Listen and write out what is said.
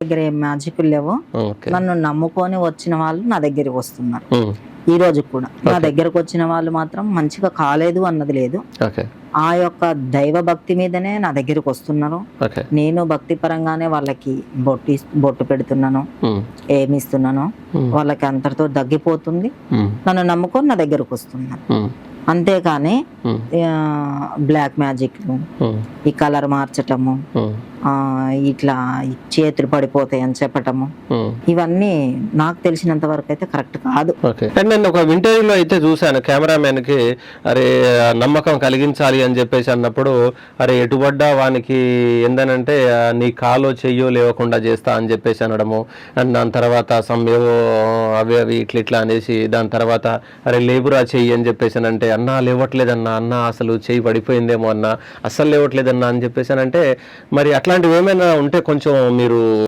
దగ్గర ఏం మ్యాజిక్‌లు లేవు. ఓకే. నన్ను నమ్ముకొని వచ్చిన వాళ్ళు నా దగ్గరికి వస్తున్నారు. హ్మ్. ఈ రోజుకి కూడా. నా ఓకే. దగ్గరకొచ్చిన వాళ్ళు మాత్రం మంచిగా కాలేదు అన్నది లేదు. ఓకే. ఆ యొక్క దైవ భక్తి మీదనే నా దగ్గరకొస్తున్నారు. ఓకే. నేను భక్తి పరంగానే వాళ్ళకి బొట్టు పెడుతున్నాను. హ్మ్. ఏమిస్తున్నానో హ్మ్. వాళ్ళకి అంతటితో తగ్గిపోతుంది. హ్మ్. నన్ను నమ్ముకొని నా దగ్గరకొస్తున్నారు. హ్మ్. అంతేకాని హ్మ్. బ్లాక్ మ్యాజిక్‌లు, హ్మ్. ఈ కలర్ మార్చటము, హ్మ్. ఇట్లా చేతులు పడిపోతాయని చెప్పటము, హ్మ్. ఇవన్నీ నాకు తెలిసినంత వరకైతే కరెక్ట్ కాదు. ఓకే. అండ్ నేను ఒక ఇంటర్వ్యూలో అయితే చూసాను కెమెరామెన్‌కి అరే నమ్మకం కలిగించాలి అని చెప్పేసి అన్నప్పుడు, అరే ఎటు పడ్డా వానికి ఏందనంటే నీ కాలో చెయ్యో లేవకుండా చేస్తా అని చెప్పేసి అనడము. అండ్ దాని తర్వాత ఏవో అవి ఇట్లా అనేసి దాని తర్వాత అరే లేవురా చెయ్యి అని చెప్పేసానంటే, అన్నా లేవట్లేదన్నా, అన్నా అసలు చెయ్యి పడిపోయిందేమో అన్నా, అస్సలు లేవట్లేదన్నా అని చెప్పేసానంటే, మరి అట్లాంటివి ఏమైనా ఉంటే కొంచెం మీరు